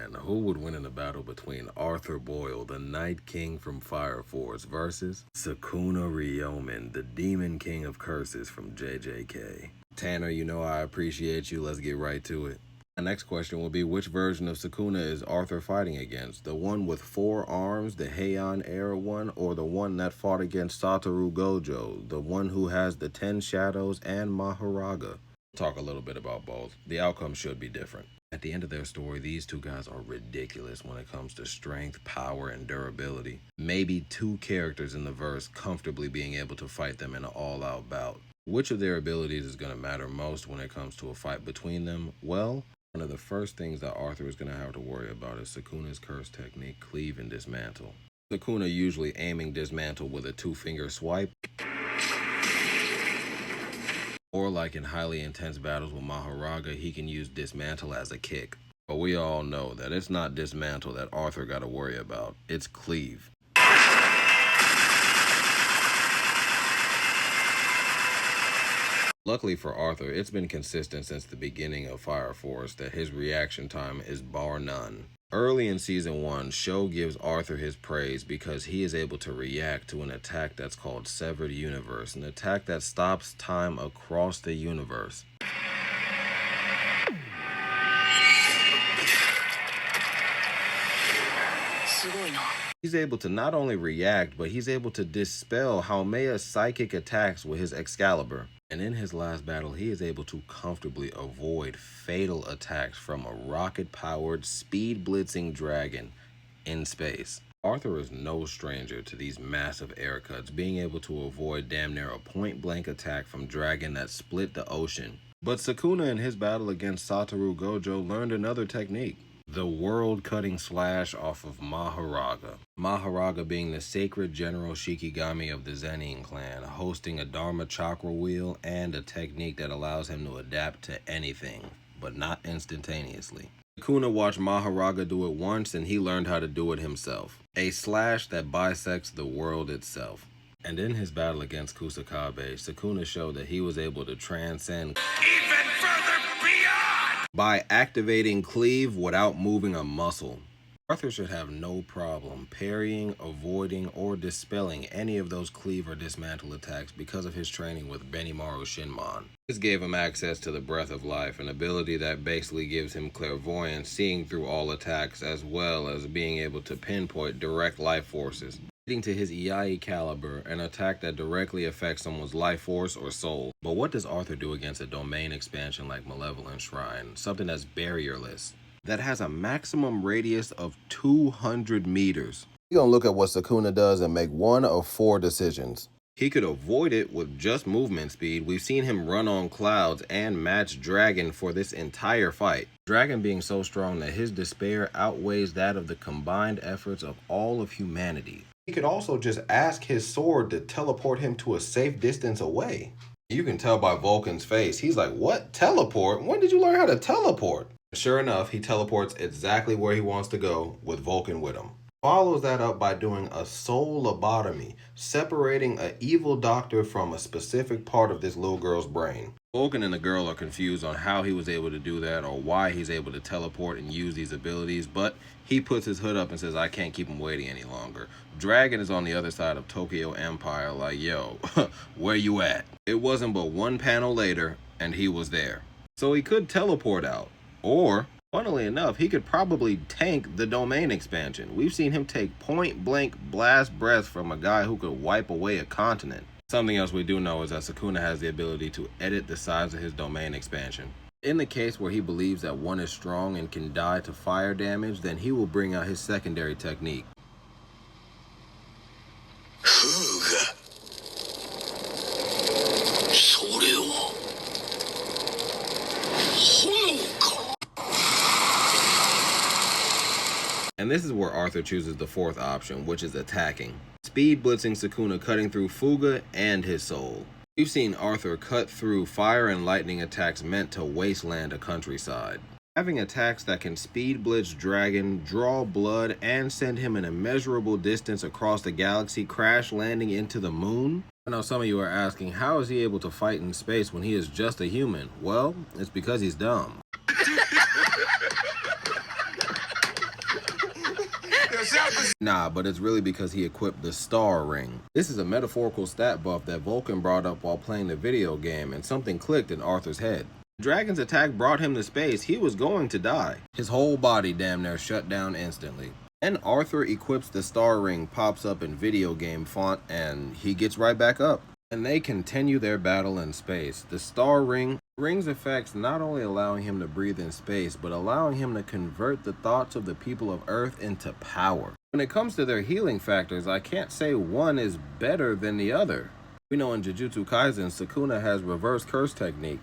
Clan, who would win in a battle between Arthur Boyle, the Night King from Fire Force, versus Sukuna Ryomen, the Demon King of Curses from JJK? Tanner, you know I appreciate you. Let's get right to it. The next question will be, which version of Sukuna is Arthur fighting against? The one with 4 arms, the Heian era one, or the one that fought against Satoru Gojo, the one who has the 10 shadows and Maharaga? Talk a little bit about both. The outcome should be different. At the end of their story, these two guys are ridiculous when it comes to strength, power, and durability. Maybe 2 characters in the verse comfortably being able to fight them in an all-out bout. Which of their abilities is going to matter most when it comes to a fight between them? Well, one of the first things that Arthur is going to have to worry about is Sukuna's curse technique, Cleave and Dismantle. Sukuna usually aiming Dismantle with a 2-finger swipe, or like in highly intense battles with Maharaga, he can use Dismantle as a kick. But we all know that it's not Dismantle that Arthur got to worry about, it's Cleave. Luckily for Arthur, it's been consistent since the beginning of Fire Force that his reaction time is bar none. Early in Season 1, Sho gives Arthur his praise because he is able to react to an attack that's called Severed Universe, an attack that stops time across the universe. He's able to not only react, but he's able to dispel Haumea's psychic attacks with his Excalibur. And in his last battle, he is able to comfortably avoid fatal attacks from a rocket-powered, speed-blitzing dragon in space. Arthur is no stranger to these massive air cuts, being able to avoid damn near a point-blank attack from dragon that split the ocean. But Sukuna in his battle against Satoru Gojo learned another technique. The world-cutting slash off of Maharaga. Maharaga being the sacred general Shikigami of the Zenin clan, hosting a Dharma chakra wheel and a technique that allows him to adapt to anything, but not instantaneously. Sukuna watched Maharaga do it once and he learned how to do it himself. A slash that bisects the world itself. And in his battle against Kusakabe, Sukuna showed that he was able to transcend even further beyond by activating Cleave without moving a muscle. Arthur should have no problem parrying, avoiding, or dispelling any of those Cleave or Dismantle attacks because of his training with Benimaru Shinmon. This gave him access to the Breath of Life, an ability that basically gives him clairvoyance, seeing through all attacks, as well as being able to pinpoint direct life forces, leading to his Iai Caliber, an attack that directly affects someone's life force or soul. But what does Arthur do against a domain expansion like Malevolent Shrine, something that's barrierless, that has a maximum radius of 200 meters? We're gonna look at what Sukuna does and make one of 4 decisions. He could avoid it with just movement speed. We've seen him run on clouds and match Dragon for this entire fight. Dragon being so strong that his despair outweighs that of the combined efforts of all of humanity. He could also just ask his sword to teleport him to a safe distance away. You can tell by Vulcan's face, he's like, what? Teleport? When did you learn how to teleport? Sure enough, he teleports exactly where he wants to go with Vulcan with him. Follows that up by doing a soul lobotomy, separating an evil doctor from a specific part of this little girl's brain. Vulcan and the girl are confused on how he was able to do that or why he's able to teleport and use these abilities, but he puts his hood up and says, I can't keep him waiting any longer. Dragon is on the other side of Tokyo Empire like, yo, where you at? It wasn't but 1 panel later and he was there. So he could teleport out, or funnily enough, he could probably tank the domain expansion. We've seen him take point-blank blast breaths from a guy who could wipe away a continent. Something else we do know is that Sukuna has the ability to edit the size of his domain expansion. In the case where he believes that one is strong and can die to fire damage, then he will bring out his secondary technique. And this is where Arthur chooses the 4th option, which is attacking. Speed blitzing Sukuna, cutting through Fuga and his soul. We've seen Arthur cut through fire and lightning attacks meant to wasteland a countryside. Having attacks that can speed blitz Dragon, draw blood, and send him an immeasurable distance across the galaxy, crash landing into the moon. I know some of you are asking, how is he able to fight in space when he is just a human? Well, it's because he's dumb. Nah, but it's really because he equipped the star ring. This is a metaphorical stat buff that Vulcan brought up while playing the video game, and something clicked in Arthur's head. The dragon's attack brought him to space. He was going to die. His whole body damn near shut down instantly. And Arthur equips the star ring, pops up in video game font, and he gets right back up. And they continue their battle in space. The star ring's effects not only allowing him to breathe in space, but allowing him to convert the thoughts of the people of Earth into power. When it comes to their healing factors, I can't say one is better than the other. We know in Jujutsu Kaisen, Sukuna has reverse curse technique.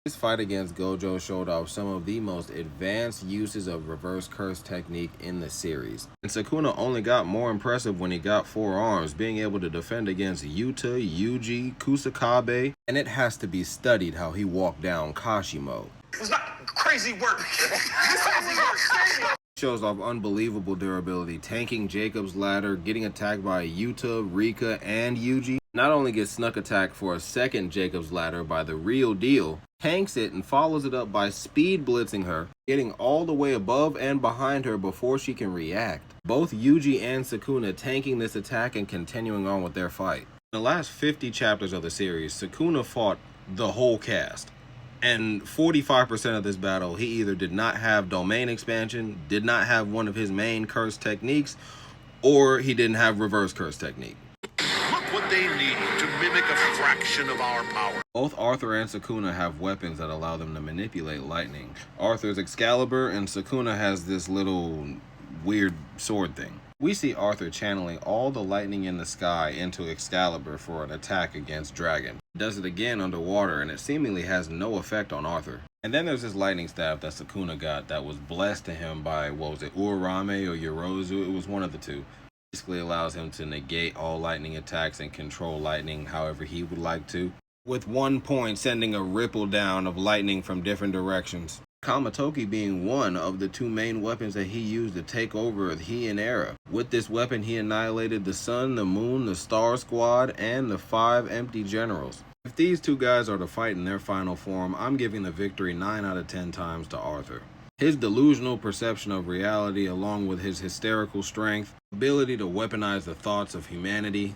This fight against Gojo showed off some of the most advanced uses of reverse curse technique in the series. And Sukuna only got more impressive when he got 4 arms, being able to defend against Yuta, Yuji, Kusakabe, and it has to be studied how he walked down Kashimo. It's not crazy work. Shows off unbelievable durability, tanking Jacob's ladder, getting attacked by Yuta, Rika, and Yuji. Not only gets snuck attack for a second Jacob's ladder by the real deal, tanks it and follows it up by speed blitzing her, getting all the way above and behind her before she can react. Both Yuji and Sukuna tanking this attack and continuing on with their fight. In the last 50 chapters of the series, Sukuna fought the whole cast. And 45% of this battle, he either did not have domain expansion, did not have one of his main curse techniques, or he didn't have reverse curse technique. Look what they need to mimic a fraction of our power. Both Arthur and Sukuna have weapons that allow them to manipulate lightning. Arthur's Excalibur, and Sukuna has this little weird sword thing. We see Arthur channeling all the lightning in the sky into Excalibur for an attack against Dragon. He does it again underwater, and it seemingly has no effect on Arthur. And then there's this lightning staff that Sukuna got that was blessed to him by, what was it, Urarame or Yorozu? It was one of the two. Basically allows him to negate all lightning attacks and control lightning however he would like to, with 1 point sending a ripple down of lightning from different directions. Kamatoki being one of the 2 main weapons that he used to take over the Heian era. With this weapon, he annihilated the sun, the moon, the star squad, and the 5 empty generals. If these 2 guys are to fight in their final form, I'm giving the victory 9 out of 10 times to Arthur. His delusional perception of reality, along with his hysterical strength, ability to weaponize the thoughts of humanity,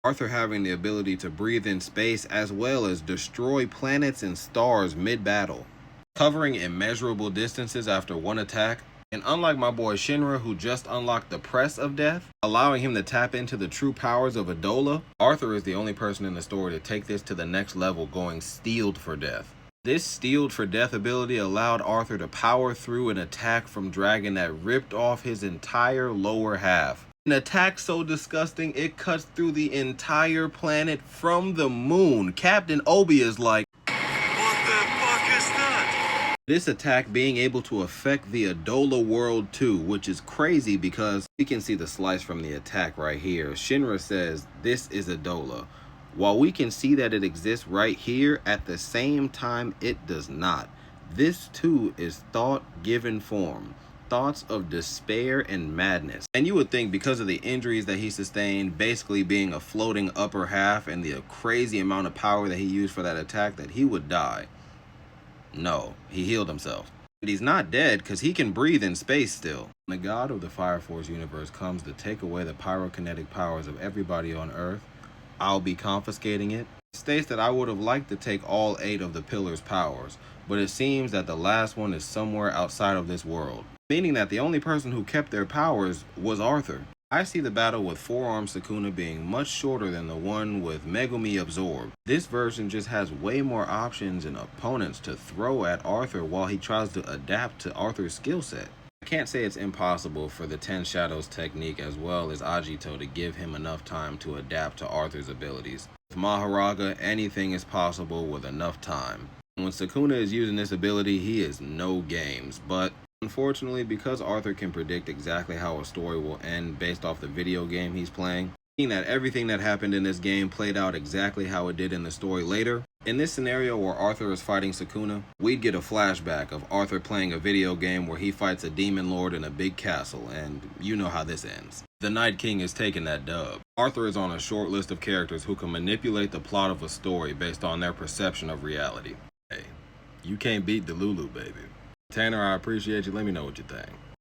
Arthur having the ability to breathe in space as well as destroy planets and stars mid-battle, covering immeasurable distances after 1 attack, and unlike my boy Shinra, who just unlocked the Press of Death, allowing him to tap into the true powers of Adola, Arthur is the only person in the story to take this to the next level, going Steeled for Death. This Steeled for Death ability allowed Arthur to power through an attack from Dragon that ripped off his entire lower half. An attack so disgusting it cuts through the entire planet from the moon. Captain Obi is like, What the fuck is that? this attack being able to affect the Adola world too, which is crazy because we can see the slice from the attack right here. Shinra says this is Adola. While we can see that it exists right here, at the same time it does not. This too is thought given form. Thoughts of despair and madness. And you would think because of the injuries that he sustained, basically being a floating upper half and the crazy amount of power that he used for that attack, that he would die. No, he healed himself. But he's not dead because he can breathe in space still. When the god of the Fire Force universe comes to take away the pyrokinetic powers of everybody on Earth, I'll be confiscating it. It states that I would have liked to take all 8 of the pillars' powers, but it seems that the last one is somewhere outside of this world, meaning that the only person who kept their powers was Arthur. I see the battle with 4-armed Sukuna being much shorter than the one with Megumi Absorb. This version just has way more options and opponents to throw at Arthur while he tries to adapt to Arthur's skill set. I can't say it's impossible for the 10 Shadows technique as well as Agito to give him enough time to adapt to Arthur's abilities. With Maharaga, anything is possible with enough time. When Sukuna is using this ability, he is no games, but unfortunately, because Arthur can predict exactly how a story will end based off the video game he's playing, meaning that everything that happened in this game played out exactly how it did in the story later, in this scenario where Arthur is fighting Sukuna, we'd get a flashback of Arthur playing a video game where he fights a demon lord in a big castle, and you know how this ends. The Night King is taking that dub. Arthur is on a short list of characters who can manipulate the plot of a story based on their perception of reality. Hey, you can't beat Delulu, baby. Tanner, I appreciate you. Let me know what you think.